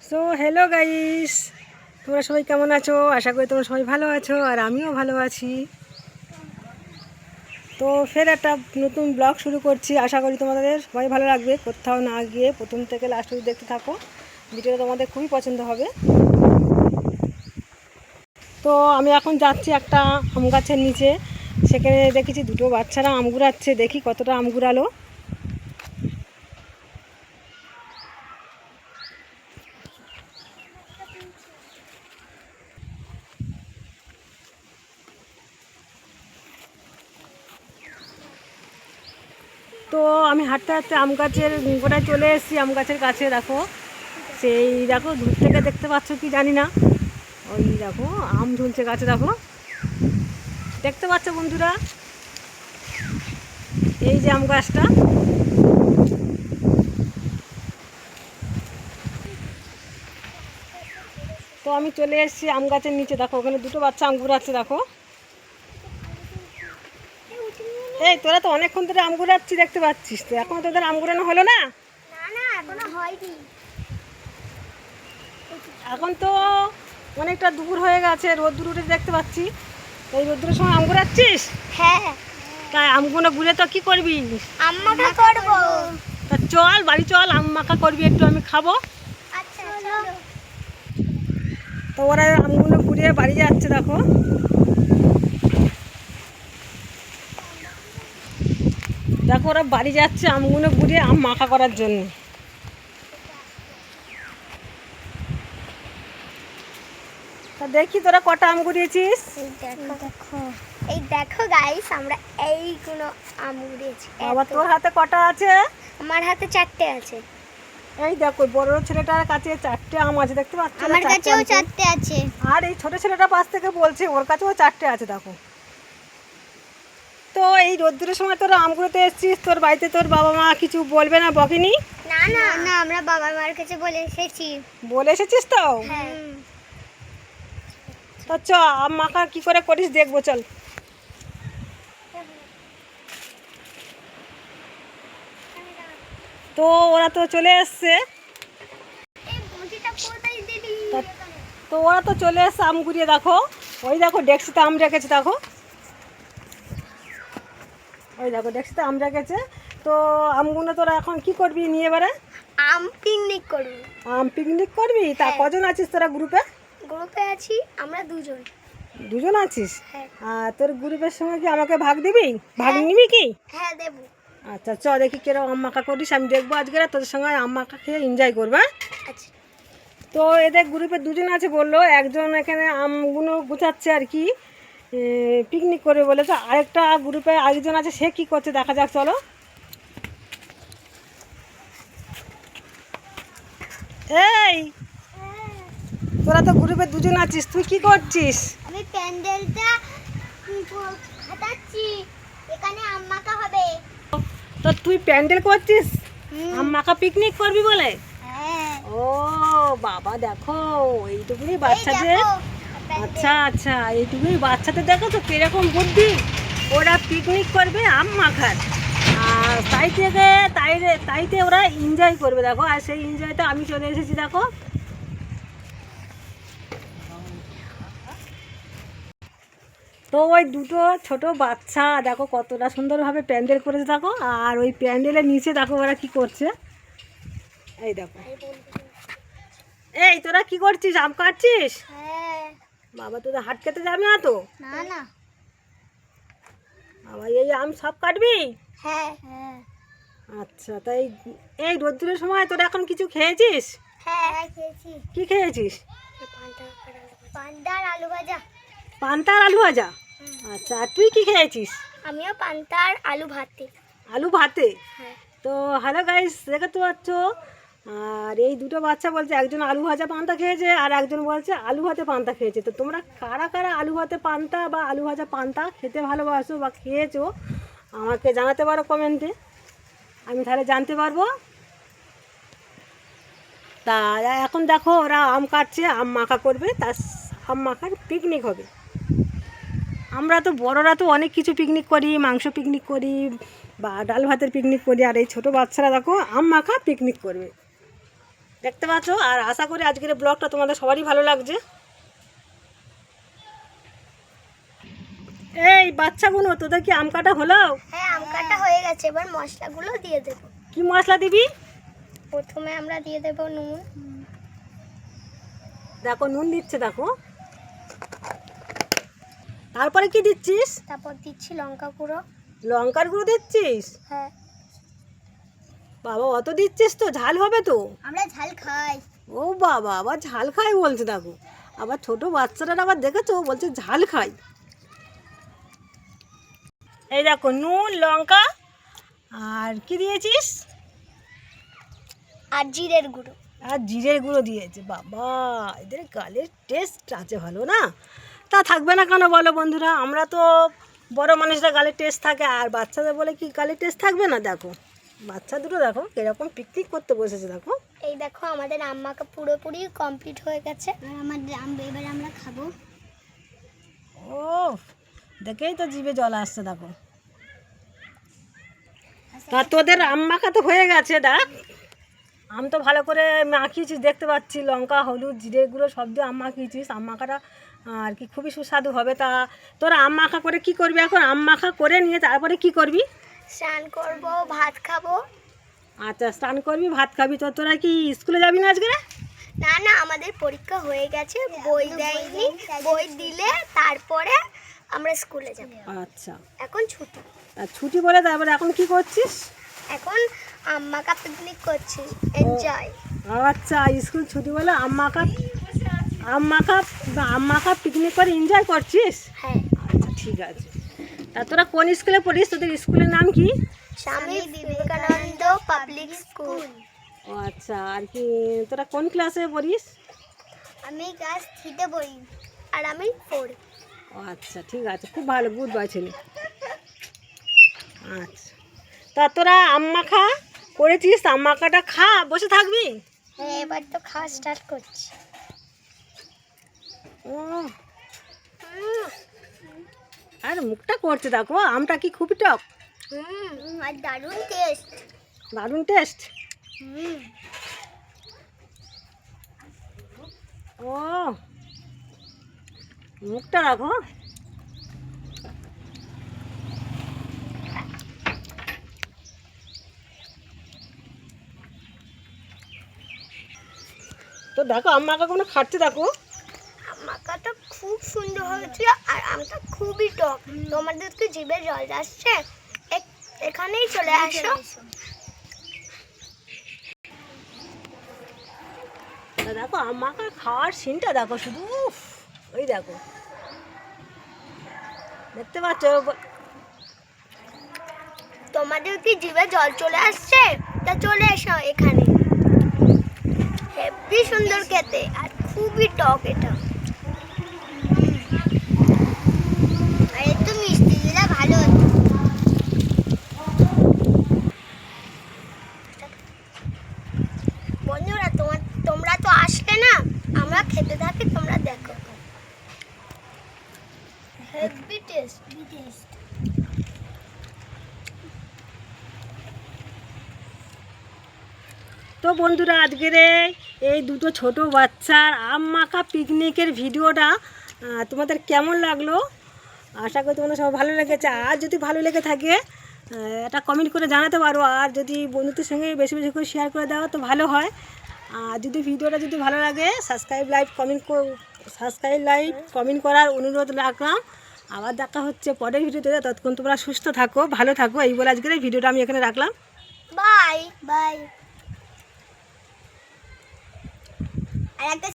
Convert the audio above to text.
So hello guys, তোমরা সবাই কেমন আছো? আশা করি তোমরা সবাই ভালো আছো আর আমিও ভালো আছি। তো ফের একটা নতুন ব্লগ শুরু করছি। আশা করি তোমাদের সবাই ভালো লাগবে। কোথাও না গিয়ে প্রথম থেকে লাস্ট অবধি দেখতে থাকো, ভিডিওটা তোমাদের খুবই পছন্দ হবে। তো আমি এখন যাচ্ছি একটা আম গাছের নিচে। সেখানে দেখেছি দুটো বাচ্চারা আম কুড়াচ্ছে, দেখি কতটা আম কুড়ালো। তো আমি হাঁটতে হাঁটতে আম গাছের গোড়ায় চলে এসেছি। আম গাছের কাছে দেখো, সেই দেখো দূর থেকে দেখতে পাচ্ছ কি জানি না, ওই দেখো আম ঝুলছে গাছে, দেখো দেখতে পাচ্ছ বন্ধুরা, এই যে আম গাছটা। তো আমি চলে এসেছি আম গাছের নিচে, দেখো ওখানে দুটো বাচ্চা আম কুড়াচ্ছে, দেখো। এই তোরা তো অনেকক্ষণ ধরে আম কুড়াচ্ছি দেখতে পাচ্ছিস, তো এখন তোদের আম কুড়ানো হলো না? এখন তো অনেকটা দুপুর হয়ে গেছে, রোদ্দুর উঠে দেখতে পাচ্ছি। এই রোদ্দুরের সময় আম কুড়াচ্ছিস? হ্যাঁ, তাই আমগুলো গুলে তো কি করবি? আম মাখা করব। তা চল বাড়ি চল, আম মাখা করবি, একটু আমি খাবো। আচ্ছা চলো। তো ওরা আমগুলো ঘুরিয়ে বাড়ি যাচ্ছে, দেখো। দেখো ওরা বাড়ি যাচ্ছে আমগুলো ঘুরিয়ে আম মাখা করার জন্য। তা দেখি তোরা কটা আম ঘুরিয়েছিস। এই দেখো গাইস, আমরা এইগুলো আম উড়িয়েছি। আবার তোর হাতে কটা আছে? আমার হাতে 4টে আছে। এই দেখো বড় ছেলেটার কাছে 4টে আম আছে, দেখতে পাচ্ছ? আমার কাছেও 4টে আছে। আর এই ছোট ছেলেটা পাশ থেকে বলছে ওর কাছেও 4টে আছে, দেখো। তো এই রোদ্দুরের সময় তোরা আম কুড়াতে এসেছিস, তোর বাড়িতে তোর বাবা মা কিছু বলবে না, বকেনি? না না না, আমরা বাবা মার কাছে বলে এসেছি। বলে এসেছিস তো? হ্যাঁ। তো চ আম মাখা কি করে করিস দেখবো, চল। তো ওরা তো চলে এসছে, তো ওরা তো চলে এসছে আম ঘুরিয়ে, দেখো ওই দেখো ডেক্সিতে আম রেখেছে, দেখো ওই দেখো ডেক্সিতে আম রেখেছে। তো আমগুলো তোরা এখন কি করবি নিয়ে এবারে? আম পিকনিক করব। আম পিকনিক করবি? তা হ্যাঁ। কজন আছিস তোরা গ্রুপে? গ্রুপে আছি আমরা দুজন। দুজন আছিস? হ্যাঁ। আর তোর গ্রুপের সঙ্গে কি আমাকে ভাগ দিবি? ভাগ হ্যাঁ। নিবি কি? হ্যাঁ দেব। আচ্ছা চ দেখি কিরকম আম মাখা করিস, আমি দেখবো আজকে তোদের সঙ্গে আম মাখা খেয়ে এনজয় করবা। আচ্ছা। তো এদের গ্রুপে দুজন আছে বললো, একজন এখানে আমগুলো গুছাচ্ছে আর কি, পিকনিক করবে বলেছে। আরেকটা গ্রুপে আরেকজন আছে, সে কি করছে দেখা যাক, চলো। এই তোরা তো গ্রুপে দুজন আছিস, তুই কি করছিস? আমি প্যান্ডেলটা খাটাচ্ছি, এখানে আম মাখা হবে। তো তুই প্যান্ডেল করছিস আম মাখা পিকনিক করবি বলে? হ্যাঁ। ও বাবা, দেখো এইটুকুনি বাচ্চাদের। আচ্ছা আচ্ছা, এইটুকুনি বাচ্চাদের দেখো তো কিরকম বুদ্ধি, ওরা পিকনিক করবে আম মাখার, আর তাইতে ওরা এনজয় করবে, দেখো। আর সেই এনজয়টা আমি চলে এসেছি, দেখো। তো ওই দুটো ছোট বাচ্চা দেখো কতটা সুন্দরভাবে প্যান্ডেল করেছে, দেখো। আর ওই প্যান্ডেলের নিচে দেখো ওরা কি করছে, এই দেখো। এই তোরা কি করছিস, আম কাটছিস? হ্যাঁ। বাবা তোদের হাট খেতে যাবে না তো? না না। বাবা এই আম সব কাটবি? হ্যাঁ হ্যাঁ। আচ্ছা, তাই এই রোদ্দুরের সময় তোরা এখন কিছু খেয়েছিস? হ্যাঁ খেয়েছি। কি খেয়েছিস? পান্তা আর আলু ভাজা। পান্তা আর আলু ভাজা? আচ্ছা, আর তুই কি খেয়েছিস? আমিও পান্তা আর আলু ভাতে। আলু ভাতে? হ্যাঁ। তো হ্যালো গাইস, দেখতে পাচ্ছ। আর এই দুটো বাচ্চা বলছে একজন আলু ভাজা পান্তা খেয়েছে আর একজন বলছে আলু ভাতে পান্তা খেয়েছে। তো তোমরা কারা কারা আলু ভাতে পান্তা বা আলু ভাজা পান্তা খেতে ভালোবাসো বা খেয়েছো আমাকে জানাতে পারো কমেন্টে, আমি তাহলে জানতে পারবো। তা এখন দেখো ওরা আম কাটছে, আম মাখা করবে, তার আম মাখার পিকনিক হবে। আমরা তো বড়রা তো অনেক কিছু পিকনিক করি, মাংস পিকনিক করি বা ডাল ভাতের পিকনিক করি, আর এই ছোটো বাচ্চারা দেখো আম মাখা পিকনিক করবে। দেখতে পাচ্ছ। আর আশা করি আজকের ব্লগটা তোমাদের সবারই ভালো লাগছে। এই বাচ্চাগুলো, তোদের কি আম কাটা হলো? হ্যাঁ, আম কাটা হয়ে গেছে, এবার মশলাগুলো দিয়ে দেবো। কি মশলা দিবি? প্রথমে আমরা দিয়ে দেবো নুন। দেখো নুন দিচ্ছে, দেখো। তারপরে কি দিচ্ছিস? তারপর দিচ্ছি লঙ্কা গুঁড়ো। লঙ্কার গুঁড়ো দিচ্ছিস? হ্যাঁ, বাবা অত দিচ্ছিস তো, ঝাল হবে তো। আমরা ঝাল খাই। ও বাবা, আবার ঝাল খাই বলছে। দেখো আবার ছোট বাচ্চারা আবার দেখেছো বলছে ঝাল খাই। এই দেখো নুন, লঙ্কা, আর কি দিয়েছিস? আর জিরের গুঁড়ো। আর জিরের গুঁড়ো দিয়েছে। বাবা এদের গালের টেস্ট আছে ভালো না? তা থাকবে না কেন বলো বন্ধুরা? আমরা তো বড় মানুষরা গালের টেস্ট থাকে, আর বাচ্চাদের বলে কি গালের টেস্ট থাকবে না? দেখো বাচ্চা দুটো দেখো কিরকম পিকনিক করতে বসেছে। দেখো এই দেখো আমাদের আম মাখা পুরোপুরি কমপ্লিট হয়ে গেছে। এবার আমরা খাবো। ও দেখেই তো জিভে জল আসছে। দেখো তা তোদের আম মাখা তো হয়ে গেছে। দেখ আম তো ভালো করে মাখিয়েছিস দেখতে পাচ্ছি, লঙ্কা, হলুদ, জিরে গুঁড়ো সব দিয়ে আম মাখিয়েছিস। আম মাখাটা আর কি খুবই সুস্বাদু হবে। তা তোরা আম মাখা করে কি করবি এখন? আম মাখা করে নিয়ে তারপরে কি করবি? স্নান করবো, ভাত খাবো। আচ্ছা স্নান করবি, ভাত খাবি। তো তোরা কি স্কুলে যাবি না আজকে? না না, আমাদের পরীক্ষা হয়ে গেছে, বই দেয়নি। বই দিলে তারপরে আমরা স্কুলে যাব। আচ্ছা এখন ছুটি। আর ছুটি বলে তারপরে এখন কি করছিস? এখন আম মাখা পিকনিক করছি, এনজয়। আচ্ছা স্কুল ছুটি বলে আম মাখা পিকনিক করে এনজয় করছিস? হ্যাঁ। আচ্ছা ঠিক আছে। তা তোরা কোন স্কুলে পড়িস? তোদের স্কুলের নাম কি? Swami Vivekananda public school. ও আচ্ছা। আর কি তোরা কোন ক্লাসে পড়িস? আমি ক্লাস 3-তে পড়ি। আর আমি 4। ও আচ্ছা ঠিক আছে, খুব ভালো, গুড বয় ছেলে। আচ্ছা তা তোরা আম মাখা করেছিস, আম মাখাটা খা, বসে থাকবি? হ্যাঁ, এবার তো খাওয়া স্টার্ট করছি। ও আর মুখটা করছে দেখো, আমটা কি খুবই টক? আর দারুণ টেস্ট। দারুণ টেস্ট। ও মুখটা রাখো। তো দেখো আম মাখা কোনো খাচ্ছে। দেখো মাখাটা খুব সুন্দর হয়েছিল, আর আমটা খুবই টক। তোমাদের তো জিভে জল আসছে, এখানেই চলে আসো। তা দেখো আম মাখা খাওয়ার সিনটা দেখো শুধু। উফ, ওই দেখো দেখতে পাচ্ছ? তোমাদের কি জিভে জল চলে আসছে? তা চলে এসো এখানে। হেভি সুন্দর খেতে, আর খুবই টক এটা। আর একটু মিষ্টি দিলে ভালো হতো। বন্ধুরা তোমরা তো আসলে না, আমরা খেতে থাকি, তোমরা দেখো। Heavy taste. তো বন্ধুরা আজকের এই দুটো ছোট বাচ্চার আম মাখা পিকনিকের ভিডিওটা তোমাদের কেমন লাগলো? আশা করি তোমাদের সব ভালো লেগেছে। আর যদি ভালো লেগে থাকে এটা কমেন্ট করে জানাতে পারো। আর যদি বন্ধুদের সঙ্গে বেশি বেশি করে শেয়ার করে দাও তো ভালো হয়। আর যদি ভিডিওটা যদি ভালো লাগে সাবস্ক্রাইব লাইক কমেন্ট করার অনুরোধ রাখলাম। আবার দেখা হচ্ছে পরের ভিডিওতে। ততক্ষণ তোমরা সুস্থ থাকো, ভালো থাকো, এই বলে আজকের এই ভিডিওটা আমি এখানে রাখলাম। Bye bye. আর একটা